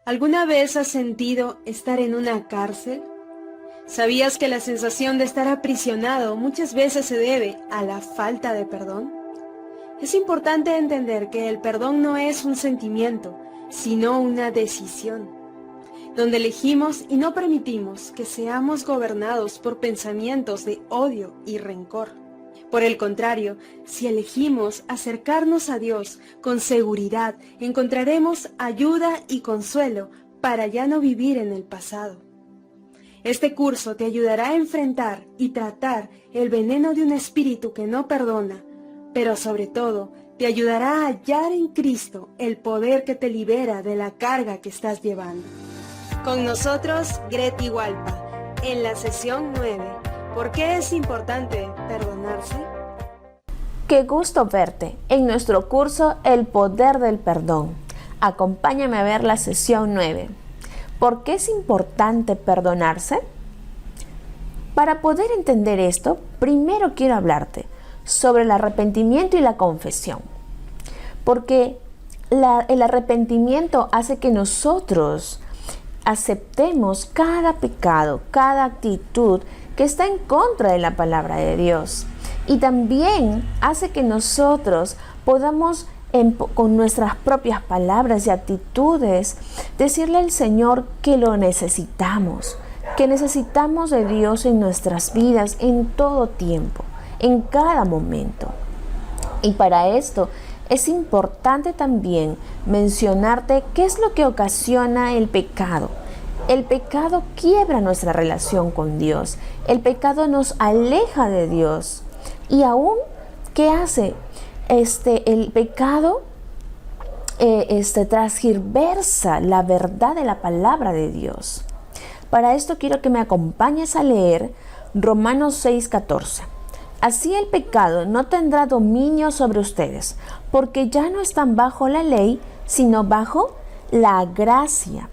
¿Alguna vez has sentido estar en una cárcel? ¿Sabías que la sensación de estar aprisionado muchas veces se debe a la falta de perdón? Es importante entender que el perdón no es un sentimiento, sino una decisión, donde elegimos y no permitimos que seamos gobernados por pensamientos de odio y rencor. Por el contrario, si elegimos acercarnos a Dios con seguridad, encontraremos ayuda y consuelo para ya no vivir en el pasado. Este curso te ayudará a enfrentar y tratar el veneno de un espíritu que no perdona, pero sobre todo te ayudará a hallar en Cristo el poder que te libera de la carga que estás llevando. Con nosotros, Greti Hualpa, en la sesión 9. ¿Por qué es importante perdonarse? Qué gusto verte en nuestro curso El Poder del Perdón. Acompáñame a ver la sesión 9. ¿Por qué es importante perdonarse? Para poder entender esto, primero quiero hablarte sobre el arrepentimiento y la confesión. Porque el arrepentimiento hace que nosotros aceptemos cada pecado, cada actitud que está en contra de la palabra de Dios. Y también hace que nosotros podamos, con nuestras propias palabras y actitudes, decirle al Señor que lo necesitamos, que necesitamos de Dios en nuestras vidas en todo tiempo, en cada momento. Y para esto es importante también mencionarte qué es lo que ocasiona el pecado. El pecado quiebra nuestra relación con Dios. El pecado nos aleja de Dios. Y aún, ¿qué hace? El pecado transgiversa la verdad de la palabra de Dios. Para esto quiero que me acompañes a leer Romanos 6:14. Así el pecado no tendrá dominio sobre ustedes, porque ya no están bajo la ley, sino bajo la gracia.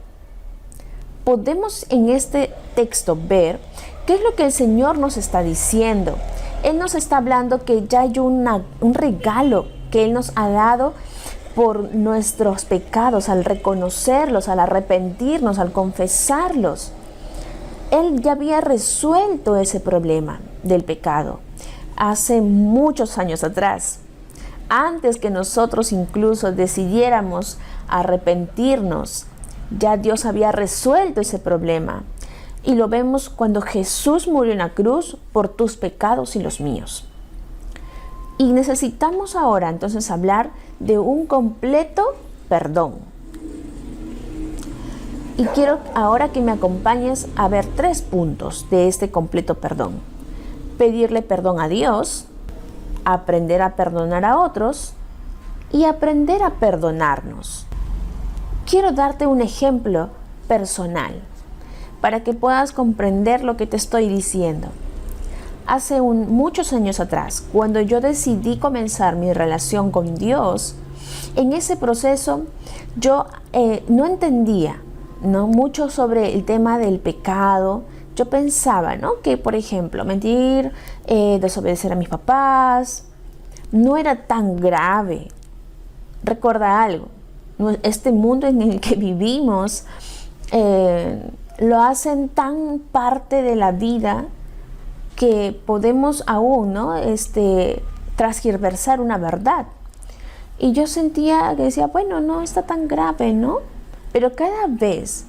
Podemos en este texto ver qué es lo que el Señor nos está diciendo. Él nos está hablando que ya hay un regalo que Él nos ha dado por nuestros pecados, al reconocerlos, al arrepentirnos, al confesarlos. Él ya había resuelto ese problema del pecado hace muchos años atrás. Antes que nosotros incluso decidiéramos arrepentirnos, ya Dios había resuelto ese problema. Y lo vemos cuando Jesús murió en la cruz por tus pecados y los míos. Y necesitamos ahora entonces hablar de un completo perdón. Y quiero ahora que me acompañes a ver 3 puntos de este completo perdón. Pedirle perdón a Dios, aprender a perdonar a otros y aprender a perdonarnos. Quiero darte un ejemplo personal para que puedas comprender lo que te estoy diciendo. Hace muchos años atrás, cuando yo decidí comenzar mi relación con Dios, en ese proceso yo no entendía mucho sobre el tema del pecado. Yo pensaba que, por ejemplo, mentir, desobedecer a mis papás, no era tan grave. Recuerda algo, este mundo en el que vivimos lo hacen tan parte de la vida que podemos aún transgiversar una verdad. Y yo sentía que decía, bueno, no está tan grave, ¿no? Pero cada vez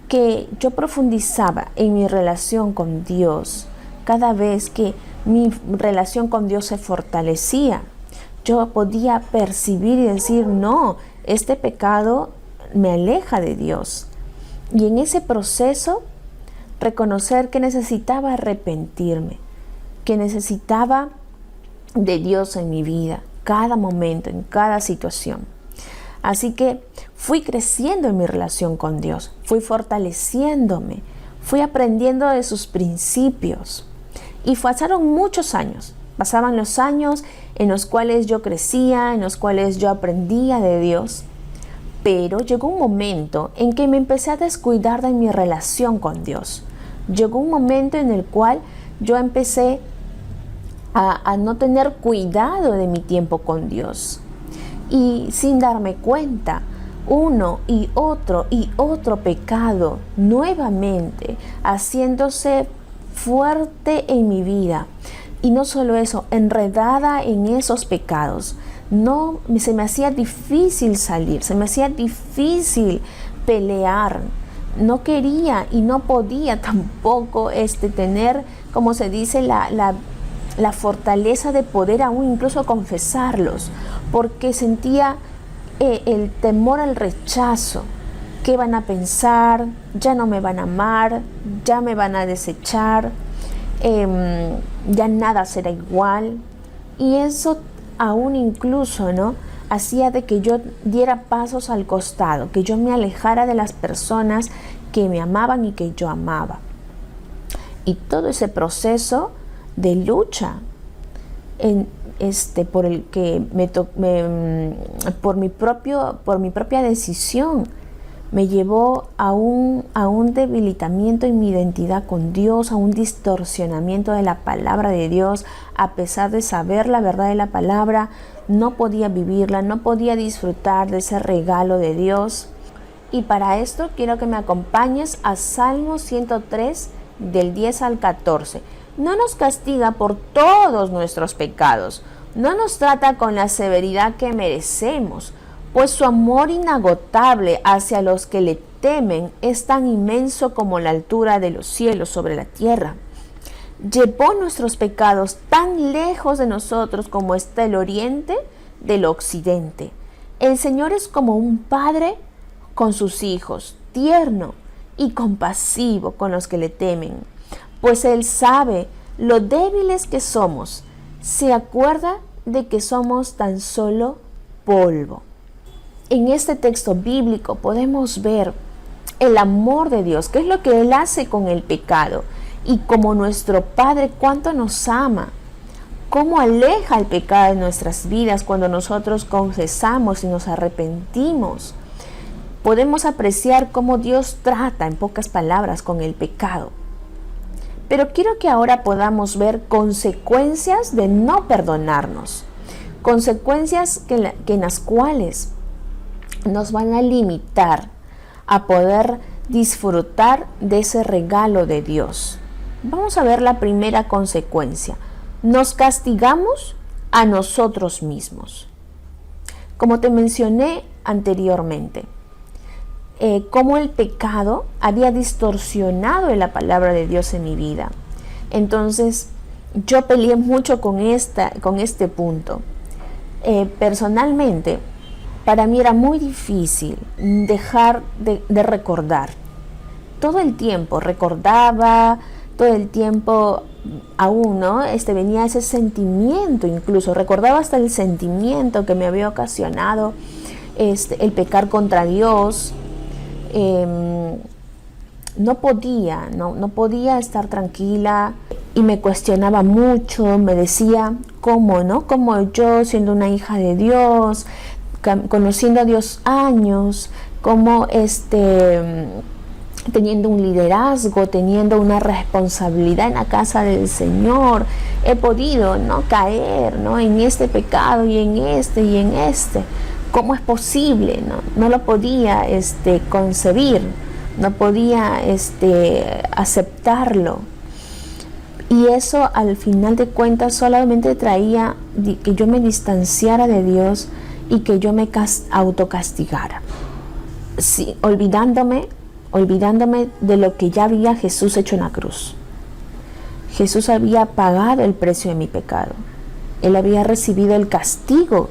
que yo profundizaba en mi relación con Dios, cada vez que mi relación con Dios se fortalecía, yo podía percibir y decir, no, este pecado me aleja de Dios. Y en ese proceso, reconocer que necesitaba arrepentirme, que necesitaba de Dios en mi vida, cada momento, en cada situación. Así que fui creciendo en mi relación con Dios, fui fortaleciéndome, fui aprendiendo de sus principios. Y pasaron muchos años, pasaban los años en los cuales yo crecía, en los cuales yo aprendía de Dios. Pero llegó un momento en que me empecé a descuidar de mi relación con Dios. Llegó un momento en el cual yo empecé a no tener cuidado de mi tiempo con Dios. Y sin darme cuenta, uno y otro pecado nuevamente, haciéndose fuerte en mi vida. Y no solo eso, enredada en esos pecados. No, se me hacía difícil salir, se me hacía difícil pelear. No quería y no podía tampoco tener, como se dice, la fortaleza de poder aún incluso confesarlos, porque sentía el temor al rechazo. ¿Qué van a pensar? Ya no me van a amar, ya me van a desechar, ya nada será igual. Y eso aún incluso, ¿no?, hacía de que yo diera pasos al costado, que yo me alejara de las personas que me amaban y que yo amaba. Y todo ese proceso de lucha por el que por mi propia decisión me llevó a un debilitamiento en mi identidad con Dios, a un distorsionamiento de la palabra de Dios. A pesar de saber la verdad de la palabra, no podía vivirla, no podía disfrutar de ese regalo de Dios. Y para esto quiero que me acompañes a Salmo 103, del 10 al 14. No nos castiga por todos nuestros pecados, no nos trata con la severidad que merecemos, pues su amor inagotable hacia los que le temen es tan inmenso como la altura de los cielos sobre la tierra. Llevó nuestros pecados tan lejos de nosotros como está el oriente del occidente. El Señor es como un padre con sus hijos, tierno y compasivo con los que le temen, pues Él sabe lo débiles que somos, se acuerda de que somos tan solo polvo. En este texto bíblico podemos ver el amor de Dios, qué es lo que Él hace con el pecado, y como nuestro Padre cuánto nos ama, cómo aleja el pecado de nuestras vidas cuando nosotros confesamos y nos arrepentimos. Podemos apreciar cómo Dios trata, en pocas palabras, con el pecado. Pero quiero que ahora podamos ver consecuencias de no perdonarnos, consecuencias en las cuales nos van a limitar a poder disfrutar de ese regalo de Dios. Vamos a ver la primera consecuencia. Nos castigamos a nosotros mismos. Como te mencioné anteriormente, cómo el pecado había distorsionado la palabra de Dios en mi vida. Entonces, yo peleé mucho con este punto. Personalmente, para mí era muy difícil dejar de recordar. Todo el tiempo recordaba, todo el tiempo aún, ¿no? Venía ese sentimiento, incluso recordaba hasta el sentimiento que me había ocasionado el pecar contra Dios. No podía estar tranquila y me cuestionaba mucho. Me decía, ¿cómo, no? Como yo, siendo una hija de Dios, conociendo a Dios años, como teniendo un liderazgo, teniendo una responsabilidad en la casa del Señor, he podido, ¿no?, caer, ¿no?, en este pecado y en este. ¿Cómo es posible? No lo podía concebir, no podía aceptarlo. Y eso, al final de cuentas, solamente traía que yo me distanciara de Dios y que yo me autocastigara. Sí, olvidándome de lo que ya había Jesús hecho en la cruz. Jesús había pagado el precio de mi pecado. Él había recibido el castigo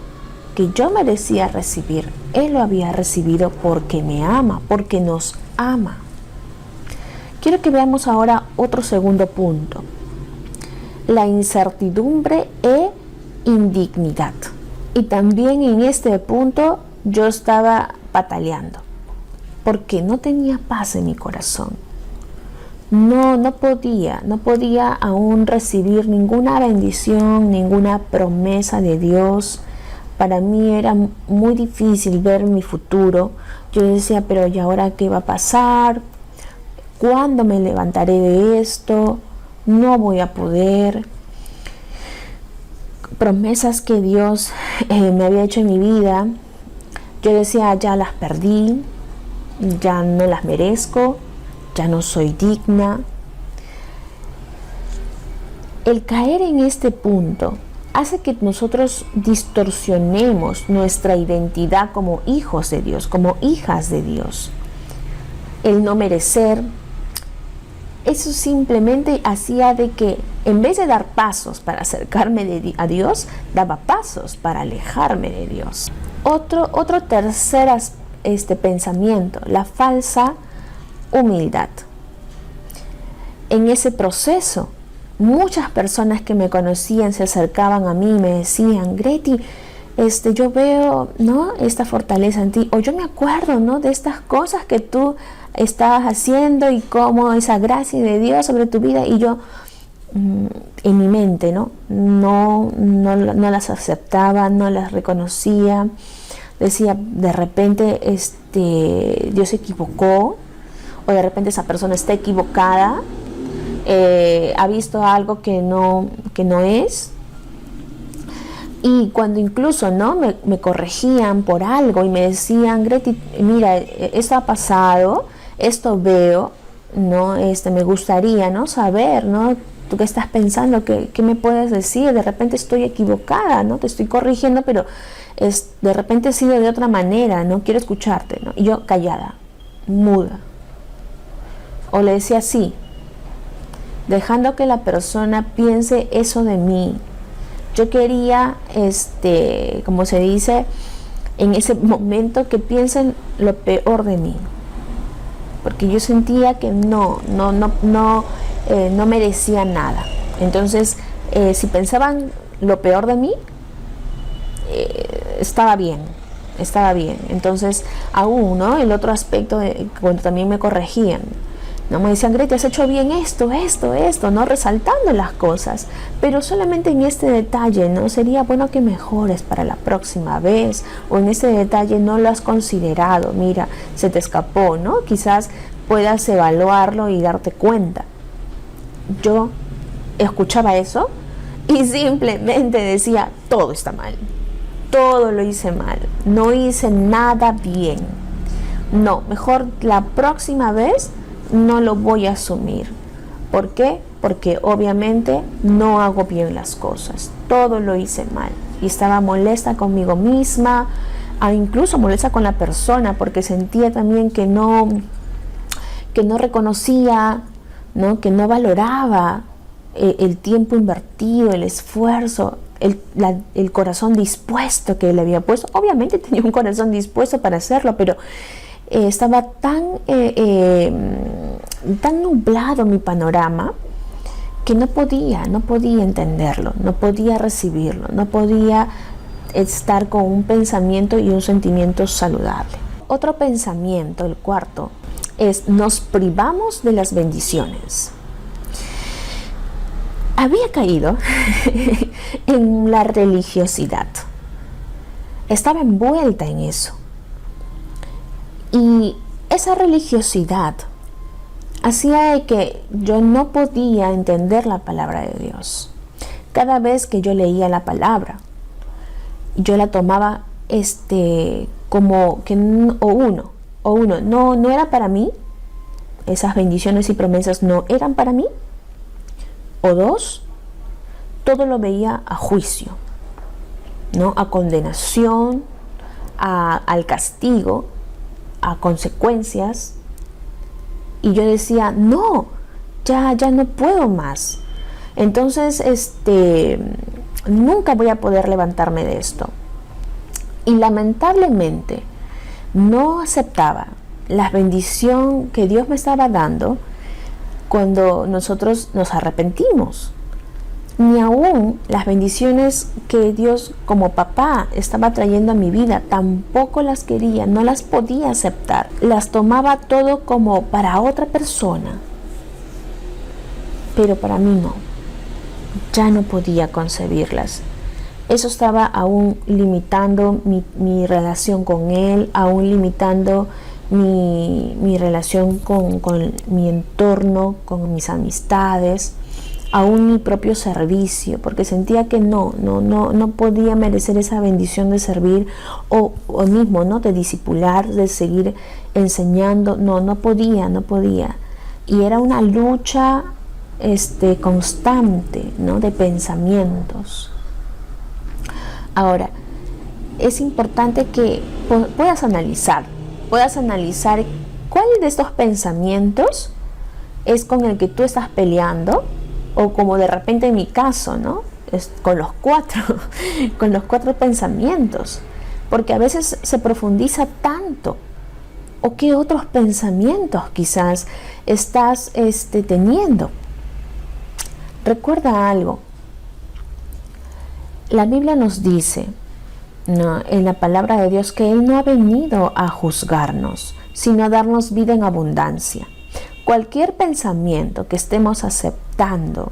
que yo merecía recibir. Él lo había recibido porque me ama, porque nos ama. Quiero que veamos ahora otro segundo punto: la incertidumbre e indignidad. Y también en este punto yo estaba bataleando, porque no tenía paz en mi corazón. No podía aún recibir ninguna bendición, ninguna promesa de Dios. Para mí era muy difícil ver mi futuro. Yo decía, pero ¿y ahora qué va a pasar? ¿Cuándo me levantaré de esto? No voy a poder. Promesas que Dios me había hecho en mi vida, Yo decía, ya las perdí, ya no las merezco, ya no soy digna. El caer en este punto hace que nosotros distorsionemos nuestra identidad como hijos de Dios, como hijas de Dios. El no merecer, eso simplemente hacía de que en vez de dar pasos para acercarme a Dios, daba pasos para alejarme de Dios. Otro tercer pensamiento, la falsa humildad. En ese proceso, muchas personas que me conocían se acercaban a mí y me decían, Greti, yo veo, ¿no?, esta fortaleza en ti, o yo me acuerdo, ¿no?, de estas cosas que tú estabas haciendo y cómo esa gracia de Dios sobre tu vida. Y yo, en mi mente, no las aceptaba, no las reconocía. Decía, de repente Dios se equivocó, o de repente esa persona está equivocada, ha visto algo que no es. Y cuando incluso, ¿no?, me corregían por algo y me decían, Greti, mira, esto ha pasado, esto veo, ¿no? Me gustaría, ¿no?, saber, ¿no?, tú qué estás pensando, qué me puedes decir. De repente estoy equivocada, ¿no?, te estoy corrigiendo, pero de repente he sido de otra manera, no quiero escucharte, ¿no? Y yo callada, muda. O le decía así, dejando que la persona piense eso de mí. Yo quería, como se dice, en ese momento que piensen lo peor de mí, porque yo sentía que no merecía nada. Entonces, si pensaban lo peor de mí, estaba bien. Entonces, aún, ¿no?, el otro aspecto, cuando también me corregían, no me decían, Greti, has hecho bien esto, ¿no?, resaltando las cosas, pero solamente en este detalle, ¿no?, sería bueno que mejores para la próxima vez, o en este detalle no lo has considerado, mira, se te escapó, ¿no?, quizás puedas evaluarlo y darte cuenta. Yo escuchaba eso y simplemente decía, todo está mal, todo lo hice mal, no hice nada bien, no, mejor la próxima vez no lo voy a asumir. ¿Por qué? Porque obviamente no hago bien las cosas, todo lo hice mal, y estaba molesta conmigo misma, incluso molesta con la persona, porque sentía también que no reconocía, ¿no?, que no valoraba el tiempo invertido, el esfuerzo, el corazón dispuesto que le había puesto. Obviamente tenía un corazón dispuesto para hacerlo, pero estaba tan nublado mi panorama que no podía entenderlo, no podía recibirlo, no podía estar con un pensamiento y un sentimiento saludable. Otro pensamiento, el cuarto, es nos privamos de las bendiciones. Había caído en la religiosidad, estaba envuelta en eso. Y esa religiosidad hacía que yo no podía entender la palabra de Dios. Cada vez que yo leía la palabra, yo la tomaba como que no era para mí, esas bendiciones y promesas no eran para mí, o dos, todo lo veía a juicio, ¿no?, a condenación, al castigo, a consecuencias. Y yo decía, no, ya no puedo más. Entonces, nunca voy a poder levantarme de esto. Y lamentablemente no aceptaba la bendición que Dios me estaba dando cuando nosotros nos arrepentimos. Ni aún las bendiciones que Dios como papá estaba trayendo a mi vida, tampoco las quería, no las podía aceptar. Las tomaba todo como para otra persona, pero para mí no. Ya no podía concebirlas. Eso estaba aún limitando mi relación con Él, aún limitando mi relación con mi entorno, con mis amistades. aún mi propio servicio, porque sentía que no podía merecer esa bendición de servir o mismo, ¿no? De discipular, de seguir enseñando, no podía. Y era una lucha constante, ¿no? De pensamientos. Ahora, es importante que puedas analizar cuál de estos pensamientos es con el que tú estás peleando, o como de repente en mi caso, ¿no? Es con los cuatro pensamientos, porque a veces se profundiza tanto. ¿O qué otros pensamientos quizás estás teniendo? Recuerda algo. La Biblia nos dice, ¿no?, en la palabra de Dios, que Él no ha venido a juzgarnos, sino a darnos vida en abundancia. Cualquier pensamiento que estemos aceptando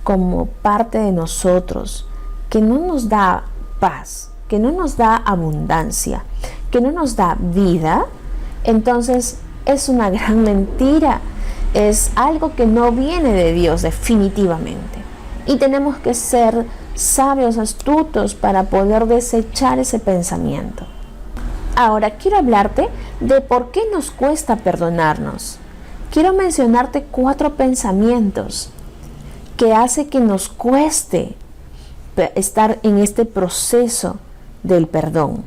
como parte de nosotros, que no nos da paz, que no nos da abundancia, que no nos da vida, entonces es una gran mentira, es algo que no viene de Dios definitivamente. Y tenemos que ser sabios, astutos para poder desechar ese pensamiento. Ahora quiero hablarte de por qué nos cuesta perdonarnos. Quiero mencionarte 4 pensamientos que hace que nos cueste estar en este proceso del perdón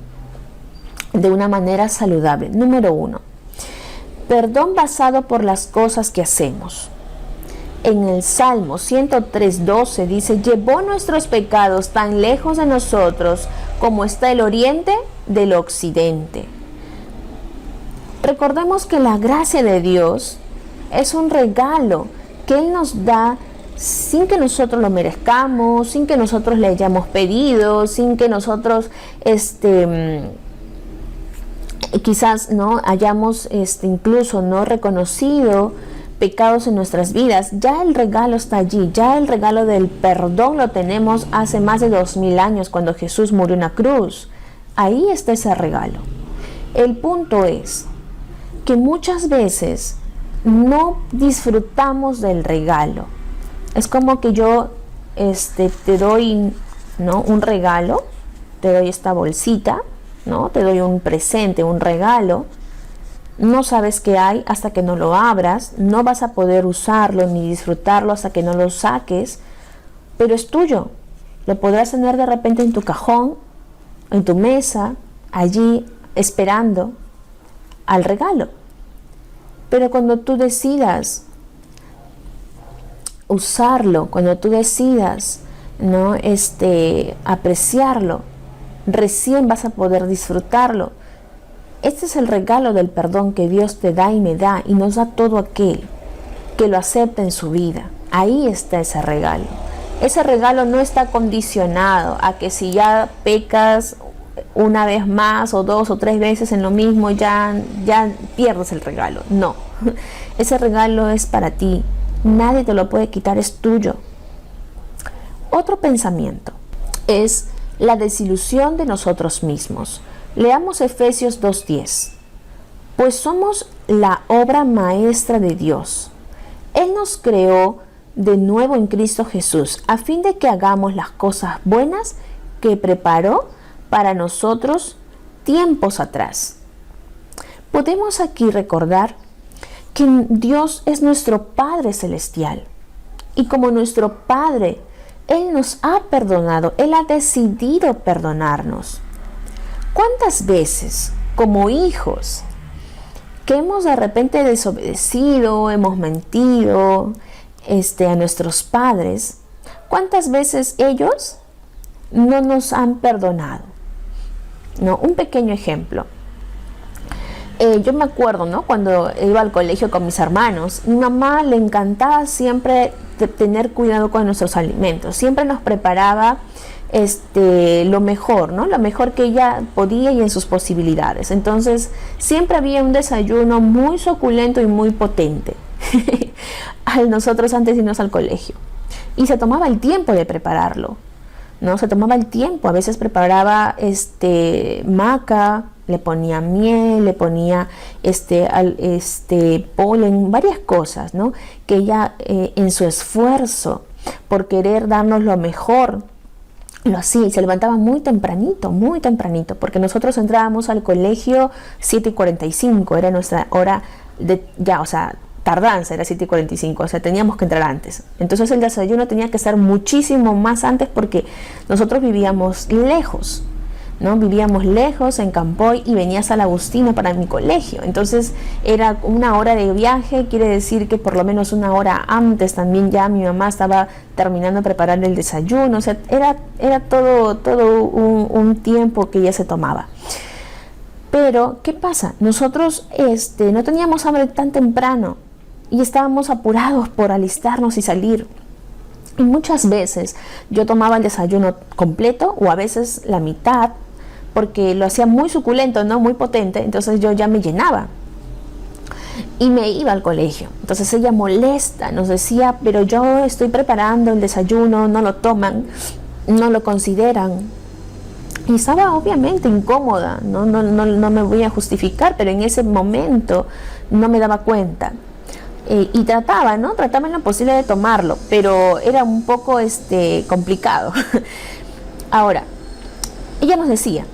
de una manera saludable. Número 1, perdón basado por las cosas que hacemos. En el Salmo 103:12 dice: llevó nuestros pecados tan lejos de nosotros como está el oriente del occidente. Recordemos que la gracia de Dios es un regalo que Él nos da sin que nosotros lo merezcamos, sin que nosotros le hayamos pedido, sin que nosotros quizás no hayamos incluso no reconocido pecados en nuestras vidas. Ya el regalo está allí, ya el regalo del perdón lo tenemos hace más de 2000 años cuando Jesús murió en la cruz. Ahí está ese regalo. El punto es que muchas veces no disfrutamos del regalo. Es como que yo te doy, ¿no?, un regalo, te doy esta bolsita, ¿no?, te doy un presente, un regalo. No sabes qué hay hasta que no lo abras, no vas a poder usarlo ni disfrutarlo hasta que no lo saques, pero es tuyo. Lo podrás tener de repente en tu cajón, en tu mesa, allí esperando al regalo. Pero cuando tú decidas usarlo, cuando tú decidas, ¿no?, apreciarlo, recién vas a poder disfrutarlo. Este es el regalo del perdón que Dios te da y me da, y nos da todo aquel que lo acepta en su vida. Ahí está ese regalo. Ese regalo no está condicionado a que si ya pecas una vez más o 2 o 3 veces en lo mismo, ya pierdes el regalo. No, ese regalo es para ti. Nadie te lo puede quitar, es tuyo. Otro pensamiento es la desilusión de nosotros mismos. Leamos Efesios 2:10. Pues somos la obra maestra de Dios. Él nos creó de nuevo en Cristo Jesús, a fin de que hagamos las cosas buenas que preparó para nosotros tiempos atrás. Podemos aquí recordar que Dios es nuestro Padre Celestial. Y como nuestro Padre, Él nos ha perdonado, Él ha decidido perdonarnos. ¿Cuántas veces, como hijos, que hemos de repente desobedecido, hemos mentido a nuestros padres, cuántas veces ellos no nos han perdonado? ¿No? Un pequeño ejemplo. Yo me acuerdo, ¿no?, cuando iba al colegio con mis hermanos, mi mamá le encantaba siempre tener cuidado con nuestros alimentos. Siempre nos preparaba lo mejor, ¿no?, lo mejor que ella podía y en sus posibilidades. Entonces siempre había un desayuno muy suculento y muy potente a nosotros antes de irnos al colegio, y se tomaba el tiempo de prepararlo, ¿no? Se tomaba el tiempo. A veces preparaba maca, Le ponía miel, le ponía polen, varias cosas, ¿no? Que ella en su esfuerzo por querer darnos lo mejor, lo hacía y se levantaba muy tempranito, porque nosotros entrábamos al colegio 7:45, era nuestra hora tardanza, era 7:45, o sea, teníamos que entrar antes. Entonces el desayuno tenía que ser muchísimo más antes porque nosotros vivíamos lejos, ¿no? Vivíamos lejos en Campoy y venía a San Agustín para mi colegio. Entonces era una hora de viaje, quiere decir que por lo menos una hora antes también ya mi mamá estaba terminando de preparar el desayuno. O sea, era todo un tiempo que ella se tomaba. Pero, ¿qué pasa? Nosotros no teníamos hambre tan temprano y estábamos apurados por alistarnos y salir. Y muchas veces yo tomaba el desayuno completo o a veces la mitad, porque lo hacía muy suculento, ¿no? Muy potente, entonces yo ya me llenaba y me iba al colegio. Entonces ella molesta, nos decía, pero yo estoy preparando el desayuno, no lo toman, no lo consideran. Y estaba obviamente incómoda, no me voy a justificar, pero en ese momento no me daba cuenta. Y trataba en lo posible de tomarlo, pero era un poco complicado. Ahora, ella nos decía,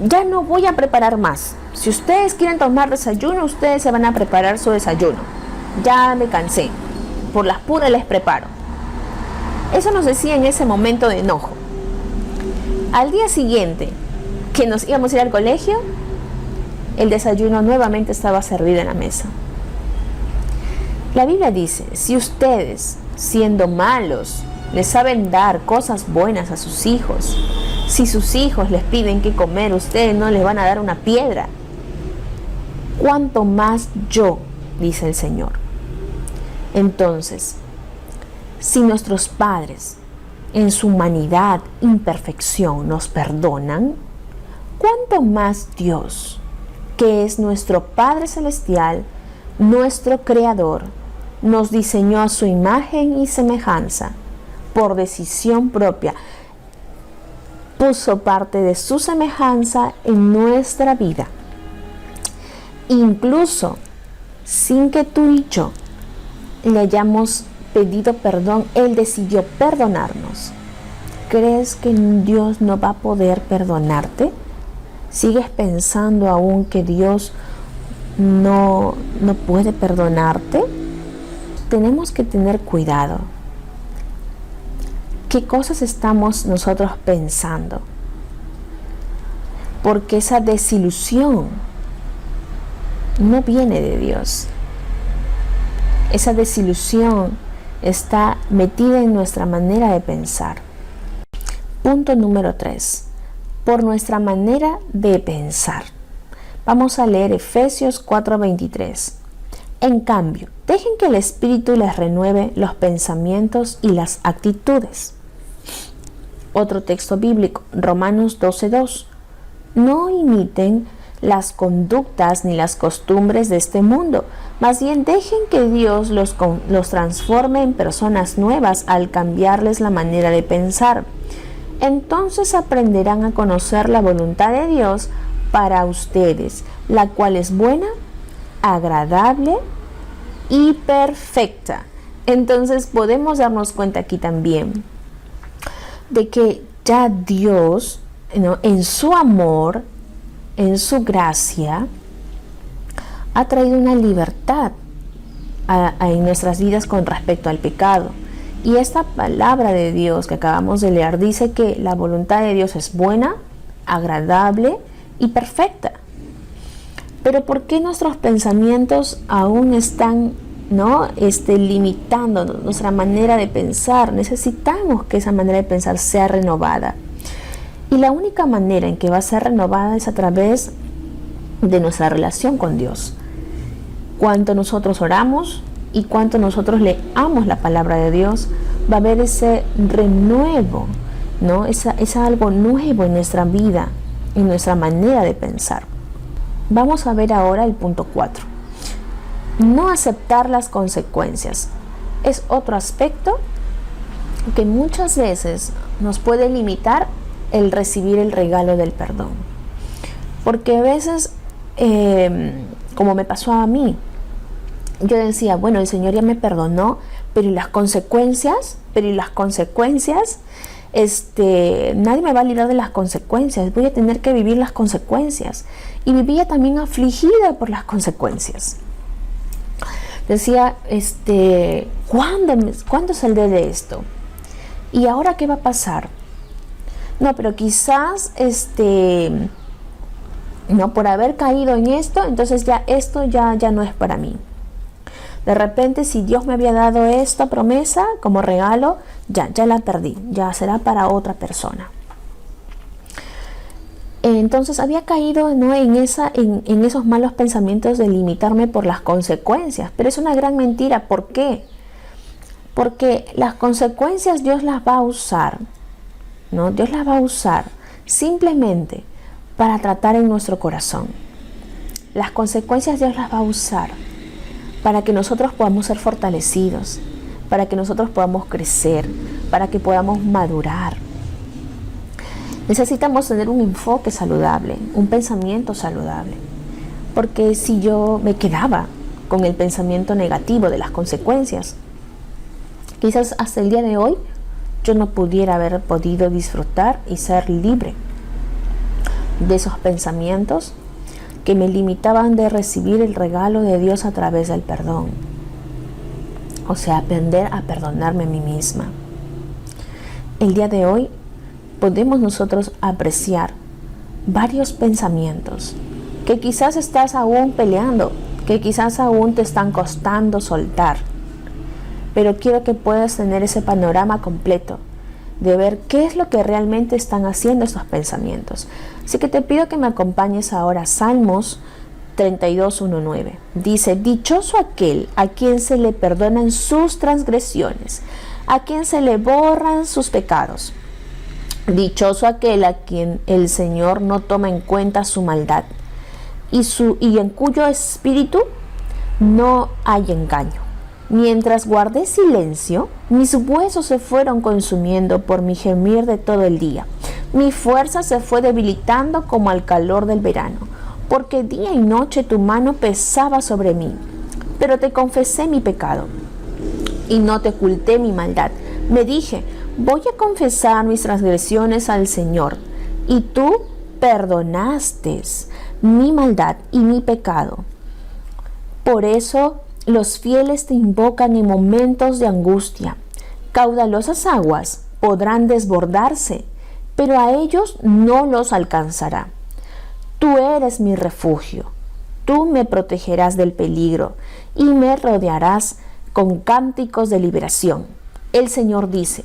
ya no voy a preparar más. Si ustedes quieren tomar desayuno, ustedes se van a preparar su desayuno. Ya me cansé. Por las puras les preparo. Eso nos decía en ese momento de enojo. Al día siguiente, que nos íbamos a ir al colegio, el desayuno nuevamente estaba servido en la mesa. La Biblia dice, si ustedes, siendo malos, les saben dar cosas buenas a sus hijos, si sus hijos les piden qué comer, ustedes no les van a dar una piedra. ¿Cuánto más yo? Dice el Señor. Entonces, si nuestros padres, en su humanidad, imperfección, nos perdonan, ¿cuánto más Dios, que es nuestro Padre Celestial, nuestro Creador, nos diseñó a su imagen y semejanza, por decisión propia, puso parte de su semejanza en nuestra vida? Incluso sin que tú y yo le hayamos pedido perdón, Él decidió perdonarnos. ¿Crees que Dios no va a poder perdonarte? ¿Sigues pensando aún que Dios no puede perdonarte? Tenemos que tener cuidado. ¿Qué cosas estamos nosotros pensando? Porque esa desilusión no viene de Dios. Esa desilusión está metida en nuestra manera de pensar. Punto número 3. Por nuestra manera de pensar. Vamos a leer Efesios 4:23. En cambio, dejen que el Espíritu les renueve los pensamientos y las actitudes. Otro texto bíblico, Romanos 12:2. No imiten las conductas ni las costumbres de este mundo, más bien dejen que Dios los transforme en personas nuevas al cambiarles la manera de pensar. Entonces aprenderán a conocer la voluntad de Dios para ustedes, la cual es buena, agradable y perfecta. Entonces podemos darnos cuenta aquí también de que ya Dios, en su amor, en su gracia, ha traído una libertad en nuestras vidas con respecto al pecado. Y esta palabra de Dios que acabamos de leer dice que la voluntad de Dios es buena, agradable y perfecta. Pero ¿por qué nuestros pensamientos aún están limitando nuestra manera de pensar? Necesitamos que esa manera de pensar sea renovada. Y la única manera en que va a ser renovada es a través de nuestra relación con Dios. Cuanto nosotros oramos y cuanto nosotros leamos la palabra de Dios, va a haber ese renuevo, es algo nuevo en nuestra vida, en nuestra manera de pensar. Vamos a ver ahora el punto 4. No aceptar las consecuencias. Es otro aspecto que muchas veces nos puede limitar el recibir el regalo del perdón. Porque a veces, como me pasó a mí, yo decía, bueno, el Señor ya me perdonó, pero ¿y las consecuencias? Nadie me va a librar de las consecuencias, voy a tener que vivir las consecuencias. Y vivía también afligida por las consecuencias. Decía, ¿cuándo saldré de esto? ¿Y ahora qué va a pasar? No, pero quizás, no, por haber caído en esto, entonces esto ya no es para mí. De repente, si Dios me había dado esta promesa como regalo, ya la perdí, ya será para otra persona. Entonces había caído, ¿no?, en esos malos pensamientos de limitarme por las consecuencias. Pero es una gran mentira. ¿Por qué? Porque las consecuencias Dios las va a usar, ¿no? Dios las va a usar simplemente para tratar en nuestro corazón. Las consecuencias Dios las va a usar para que nosotros podamos ser fortalecidos, para que nosotros podamos crecer, para que podamos madurar. Necesitamos tener un enfoque saludable, un pensamiento saludable. Porque si yo me quedaba con el pensamiento negativo de las consecuencias, quizás hasta el día de hoy yo no pudiera haber podido disfrutar y ser libre de esos pensamientos que me limitaban de recibir el regalo de Dios a través del perdón. O sea, aprender a perdonarme a mí misma. El día de hoy podemos nosotros apreciar varios pensamientos que quizás estás aún peleando, que quizás aún te están costando soltar. Pero quiero que puedas tener ese panorama completo de ver qué es lo que realmente están haciendo estos pensamientos. Así que te pido que me acompañes ahora a Salmos 32:1-9. Dice: dichoso aquel a quien se le perdonan sus transgresiones, a quien se le borran sus pecados. Dichoso aquel a quien el Señor no toma en cuenta su maldad y en cuyo espíritu no hay engaño. Mientras guardé silencio, mis huesos se fueron consumiendo por mi gemir de todo el día. Mi fuerza se fue debilitando como al calor del verano, porque día y noche tu mano pesaba sobre mí. Pero te confesé mi pecado y no te oculté mi maldad. Me dije: voy a confesar mis transgresiones al Señor, y tú perdonaste mi maldad y mi pecado. Por eso los fieles te invocan en momentos de angustia. Caudalosas aguas podrán desbordarse, pero a ellos no los alcanzará. Tú eres mi refugio. Tú me protegerás del peligro y me rodearás con cánticos de liberación. El Señor dice: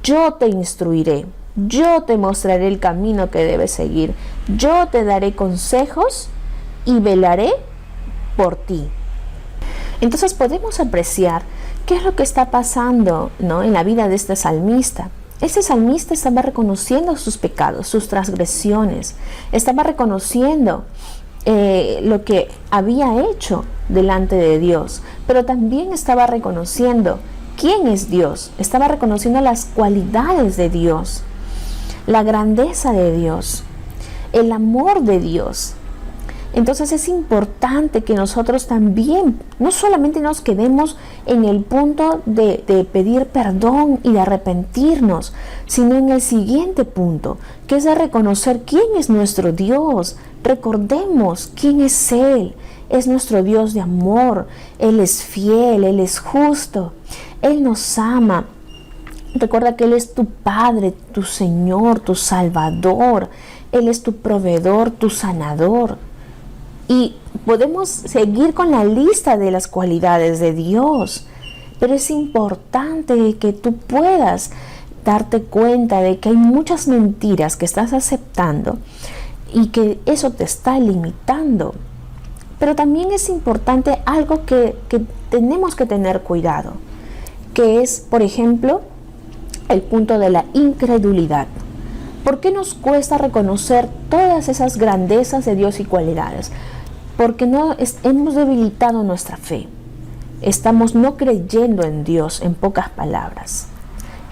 yo te instruiré, yo te mostraré el camino que debes seguir, yo te daré consejos y velaré por ti. Entonces podemos apreciar qué es lo que está pasando, ¿no?, en la vida de este salmista. Este salmista estaba reconociendo sus pecados, sus transgresiones, estaba reconociendo lo que había hecho delante de Dios, pero también estaba reconociendo quién es Dios, estaba reconociendo las cualidades de Dios, la grandeza de Dios, el amor de Dios. Entonces es importante que nosotros también no solamente nos quedemos en el punto de pedir perdón y de arrepentirnos, sino en el siguiente punto, que es de reconocer quién es nuestro Dios. Recordemos quién es Él. Es nuestro Dios de amor. Él es fiel, Él es justo, Él nos ama. Recuerda que Él es tu Padre, tu Señor, tu Salvador. Él es tu proveedor, tu sanador. Y podemos seguir con la lista de las cualidades de Dios, pero es importante que tú puedas darte cuenta de que hay muchas mentiras que estás aceptando y que eso te está limitando. Pero también es importante algo que tenemos que tener cuidado, que es, por ejemplo, el punto de la incredulidad. ¿Por qué nos cuesta reconocer todas esas grandezas de Dios y cualidades? Porque hemos debilitado nuestra fe. Estamos no creyendo en Dios, en pocas palabras.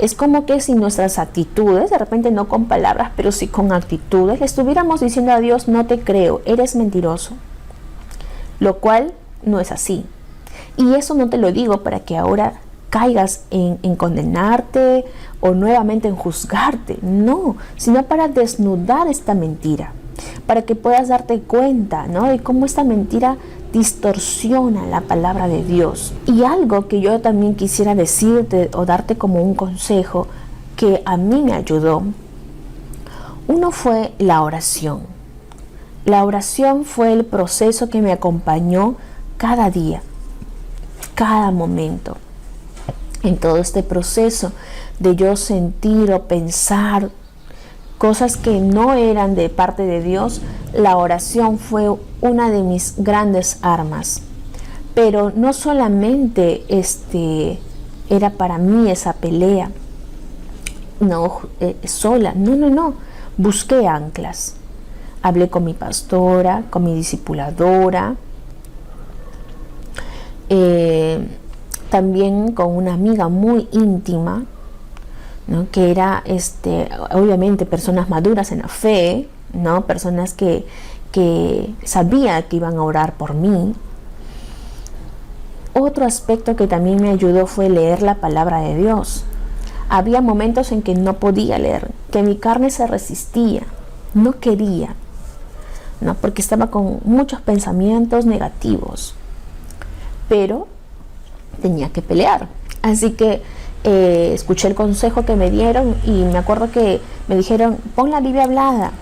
Es como que si nuestras actitudes, de repente no con palabras, pero sí con actitudes, le estuviéramos diciendo a Dios, no te creo, eres mentiroso. Lo cual no es así. Y eso no te lo digo para que ahora caigas en condenarte o nuevamente en juzgarte. No, sino para desnudar esta mentira. Para que puedas darte cuenta, ¿no?, de cómo esta mentira distorsiona la palabra de Dios. Y algo que yo también quisiera decirte o darte como un consejo que a mí me ayudó, uno fue la oración. La oración fue el proceso que me acompañó cada día, cada momento. En todo este proceso de yo sentir o pensar cosas que no eran de parte de Dios, la oración fue una de mis grandes armas. Pero no solamente era para mí esa pelea, sola, no, busqué anclas. Hablé con mi pastora, con mi discipuladora, también con una amiga muy íntima, ¿no?, que era obviamente personas maduras en la fe, ¿no?, personas que sabía que iban a orar por mí. Otro aspecto que también me ayudó fue leer la palabra de Dios. Había momentos en que no podía leer, que mi carne se resistía, no quería, ¿no?, porque estaba con muchos pensamientos negativos, pero tenía que pelear. Así que escuché el consejo que me dieron y me acuerdo que me dijeron, pon la Biblia hablada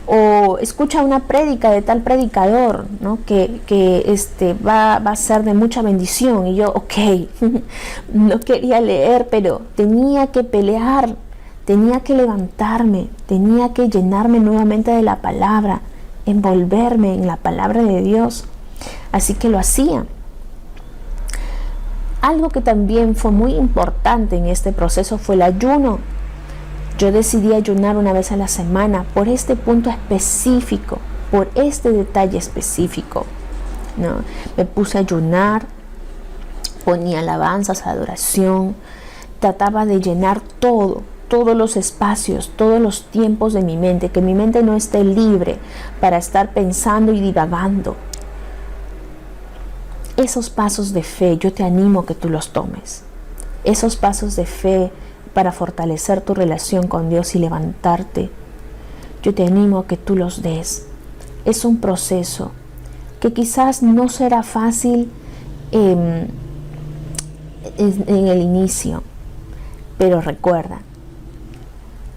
o escucha una prédica de tal predicador, ¿no?, que va a ser de mucha bendición. Y yo, ok, no quería leer, pero tenía que pelear, tenía que levantarme, tenía que llenarme nuevamente de la palabra, envolverme en la palabra de Dios. Así que lo hacía. Algo que también fue muy importante en este proceso fue el ayuno. Yo decidí ayunar una vez a la semana por este punto específico, por este detalle específico, ¿no? Me puse a ayunar, ponía alabanzas, adoración, trataba de llenar todos los espacios, todos los tiempos de mi mente, que mi mente no esté libre para estar pensando y divagando. Esos pasos de fe, yo te animo a que tú los tomes. Esos pasos de fe para fortalecer tu relación con Dios y levantarte, yo te animo a que tú los des. Es un proceso que quizás no será fácil en el inicio, pero recuerda,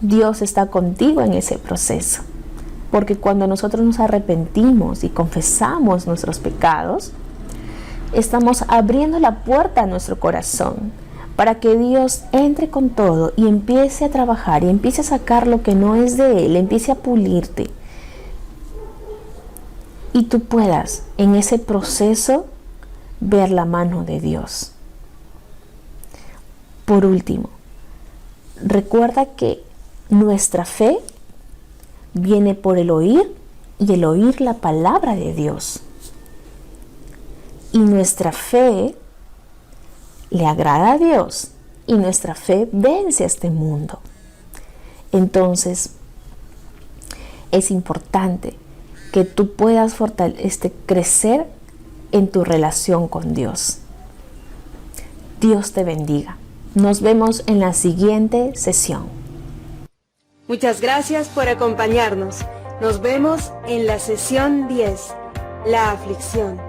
Dios está contigo en ese proceso, porque cuando nosotros nos arrepentimos y confesamos nuestros pecados, estamos abriendo la puerta a nuestro corazón para que Dios entre con todo y empiece a trabajar y empiece a sacar lo que no es de Él, empiece a pulirte. Y tú puedas en ese proceso ver la mano de Dios. Por último, recuerda que nuestra fe viene por el oír y el oír la palabra de Dios. Y nuestra fe le agrada a Dios y nuestra fe vence a este mundo. Entonces, es importante que tú puedas crecer en tu relación con Dios. Dios te bendiga. Nos vemos en la siguiente sesión. Muchas gracias por acompañarnos. Nos vemos en la sesión 10, la aflicción.